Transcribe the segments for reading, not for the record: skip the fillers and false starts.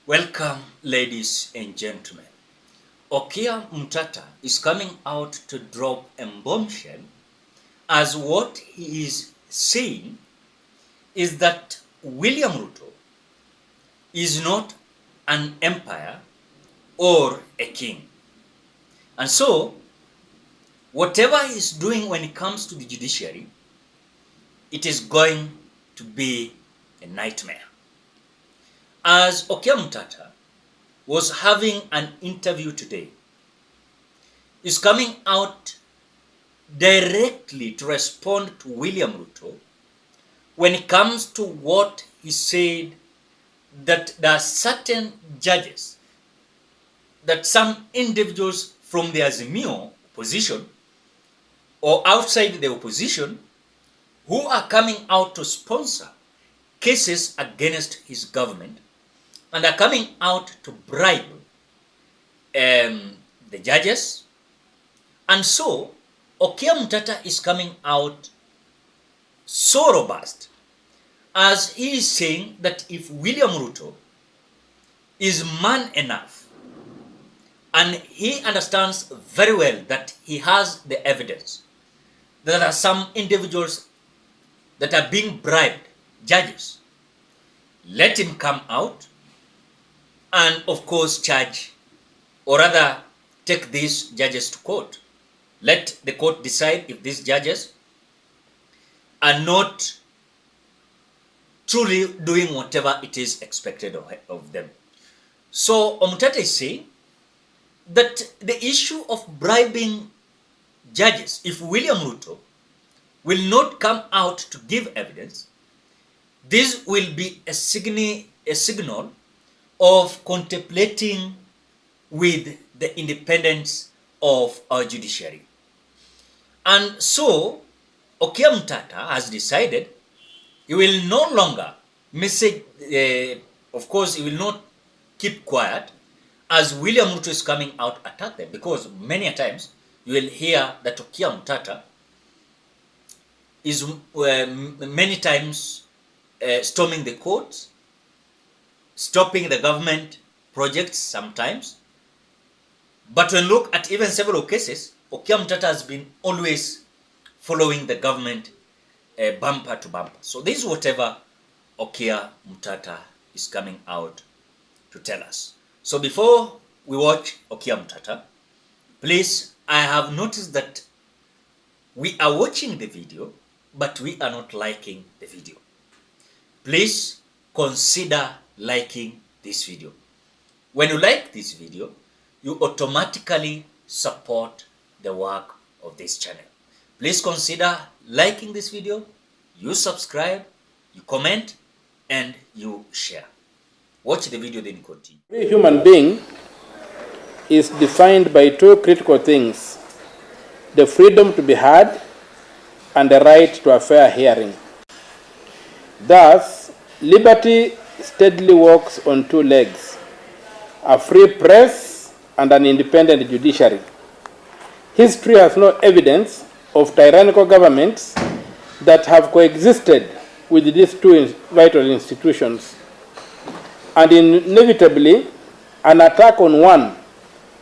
Welcome, ladies and gentlemen. OKIA is coming out to drop a bombshell, as what he is saying is that William Ruto is not an empire or a king. And so, whatever he's doing when it comes to the judiciary, it is going to be a nightmare. As OKIA was having an interview today, is coming out directly to respond to William Ruto when it comes to what he said, that there are certain judges, that some individuals from the Azimio opposition or outside the opposition who are coming out to sponsor cases against his government and are coming out to bribe the judges. And so, OKIA is coming out so robust, as he is saying that if William Ruto is man enough, and he understands very well that he has the evidence, there are some individuals that are being bribed, judges, let him come out and of course charge, or rather take these judges to court. Let the court decide if these judges are not truly doing whatever it is expected of them. So OMTATA is saying that the issue of bribing judges, if William Ruto will not come out to give evidence, this will be a signal of contemplating with the independence of our judiciary. And so, OKIA has decided he will no longer of course, he will not keep quiet as William Ruto is coming out attack them, because many a times you will hear that OKIA is many times storming the courts, stopping the government projects sometimes. But when look at even several cases, OKIA has been always following the government bumper to bumper. So this is whatever OKIA is coming out to tell us. So before we watch OKIA, please, I have noticed that we are watching the video, but we are not liking the video. Please consider liking this video. When you like this video, you automatically support the work of this channel. Please consider liking this video, you subscribe, you comment, and you share. Watch the video, then continue. Every human being is defined by two critical things: the freedom to be heard and the right to a fair hearing. Thus, liberty steadily walks on two legs: a free press and an independent judiciary. History has no evidence of tyrannical governments that have coexisted with these two vital institutions. And inevitably, an attack on one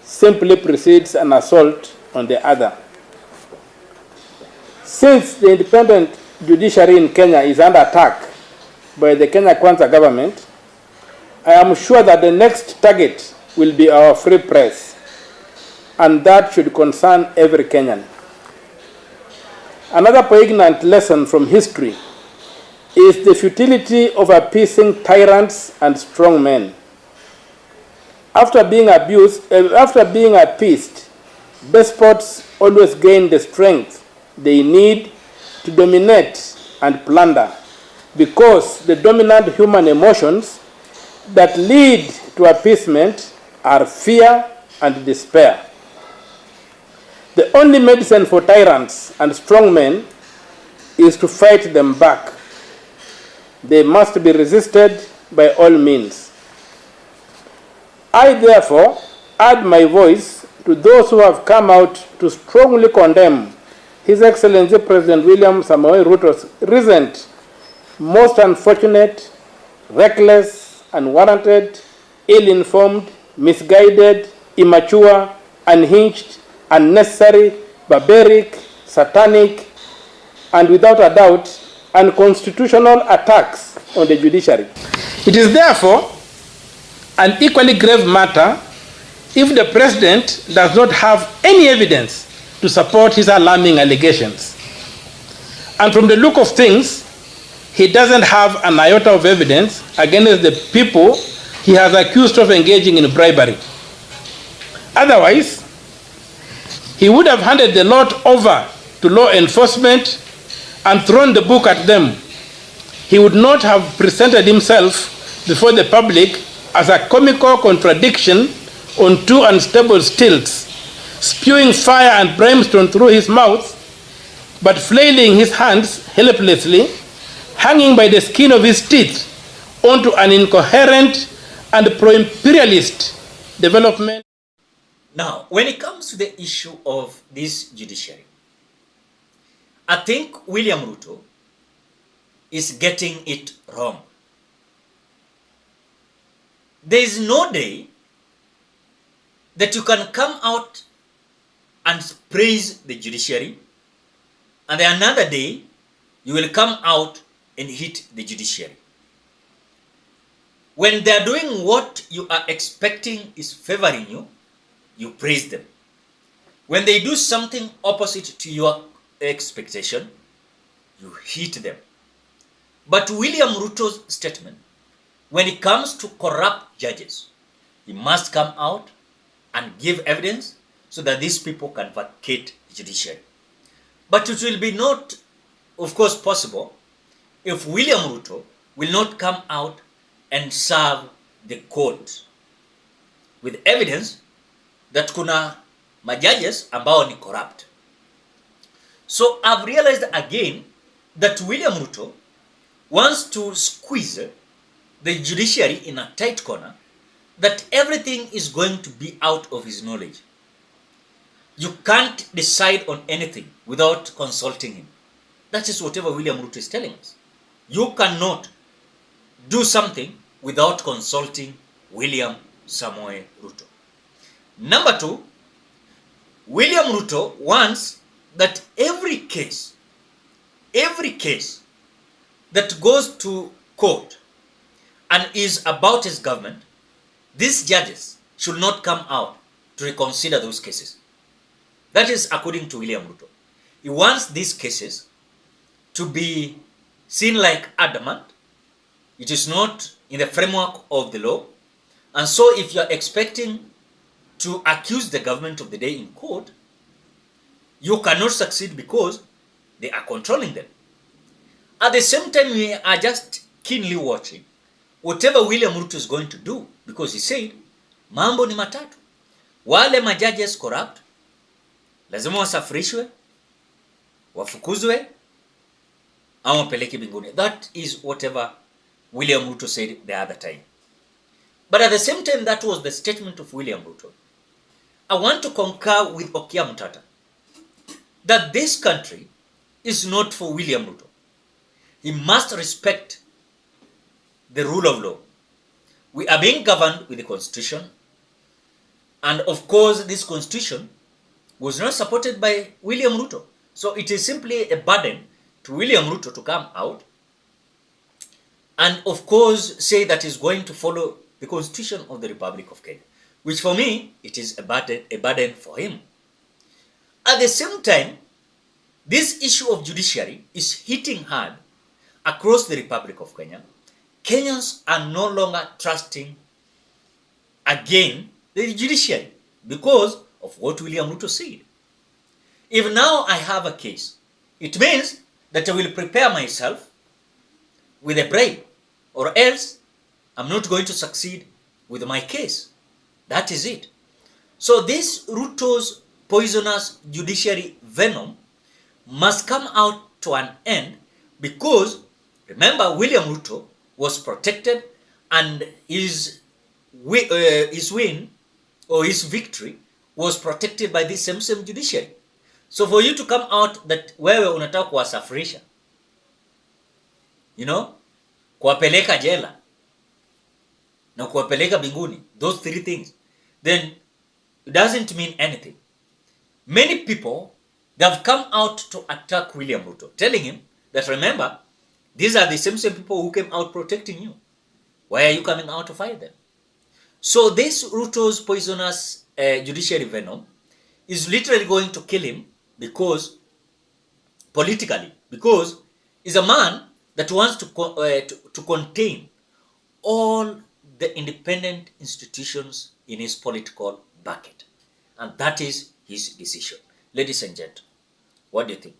simply precedes an assault on the other. Since the independent judiciary in Kenya is under attack by the Kenya Kwanza government, I am sure that the next target will be our free press, and that should concern every Kenyan. Another poignant lesson from history is the futility of appeasing tyrants and strong men. After being appeased, despots always gain the strength they need to dominate and plunder, because the dominant human emotions that lead to appeasement are fear and despair. The only medicine for tyrants and strong men is to fight them back. They must be resisted by all means. I therefore add my voice to those who have come out to strongly condemn His Excellency President William Samoei Ruto's recent, most unfortunate, reckless, unwarranted, ill-informed, misguided, immature, unhinged, unnecessary, barbaric, satanic, and without a doubt, unconstitutional attacks on the judiciary. It is therefore an equally grave matter if the President does not have any evidence to support his alarming allegations. And from the look of things, he doesn't have an iota of evidence against the people he has accused of engaging in bribery. Otherwise, he would have handed the lot over to law enforcement and thrown the book at them. He would not have presented himself before the public as a comical contradiction on two unstable stilts, spewing fire and brimstone through his mouth, but flailing his hands helplessly, hanging by the skin of his teeth onto an incoherent and pro-imperialist development. Now, when it comes to the issue of this judiciary, I think William Ruto is getting it wrong. There is no day that you can come out and praise the judiciary, and then another day you will come out and hit the judiciary. When they are doing what you are expecting is favoring you, you praise them. When they do something opposite to your expectation, you hit them. But William Ruto's statement, when it comes to corrupt judges, he must come out and give evidence so that these people can vacate the judiciary. But it will be not, of course, possible if William Ruto will not come out and serve the court with evidence that kuna majudges ambao ni corrupt. So I've realized again that William Ruto wants to squeeze the judiciary in a tight corner, that everything is going to be out of his knowledge. You can't decide on anything without consulting him. That is whatever William Ruto is telling us. You cannot do something without consulting William Samoei Ruto. Number two, William Ruto wants that every case that goes to court and is about his government, these judges should not come out to reconsider those cases. That is according to William Ruto. He wants these cases to be seen like adamant. It is not in the framework of the law. And so if you are expecting to accuse the government of the day in court, you cannot succeed because they are controlling them. At the same time, we are just keenly watching whatever William Ruto is going to do, because he said, mambo ni matatu. Wale majudges corrupt, lazima wasafirishwe, wafukuzwe, ama wapeleke binguni. That is whatever William Ruto said the other time. But at the same time, that was the statement of William Ruto. I want to concur with OKIA that this country is not for William Ruto. He must respect the rule of law. We are being governed with the constitution. And of course, this constitution was not supported by William Ruto. So it is simply a burden to William Ruto to come out and of course say that he's going to follow the constitution of the Republic of Kenya, which for me, it is a burden for him. At the same time, this issue of judiciary is hitting hard across the Republic of Kenya. Kenyans are no longer trusting again the judiciary because of what William Ruto said. If now I have a case, it means that I will prepare myself with a bribe, or else I'm not going to succeed with my case. That is it. So this Ruto's poisonous judiciary venom must come out to an end, because remember, William Ruto was protected and his win or his victory was protected by this same judiciary. So for you to come out that wewe unataka kuwasafirisha, kuwapeleka jela, na kuwapeleka mbinguni, those three things, then it doesn't mean anything. Many people, they have come out to attack William Ruto, telling him that, remember, these are the same people who came out protecting you. Why are you coming out to fight them? So this Ruto's poisonous judiciary venom is literally going to kill him, because politically, because he's a man that wants to contain all the independent institutions in his political bucket, and that is his decision. Ladies and gentlemen, what do you think?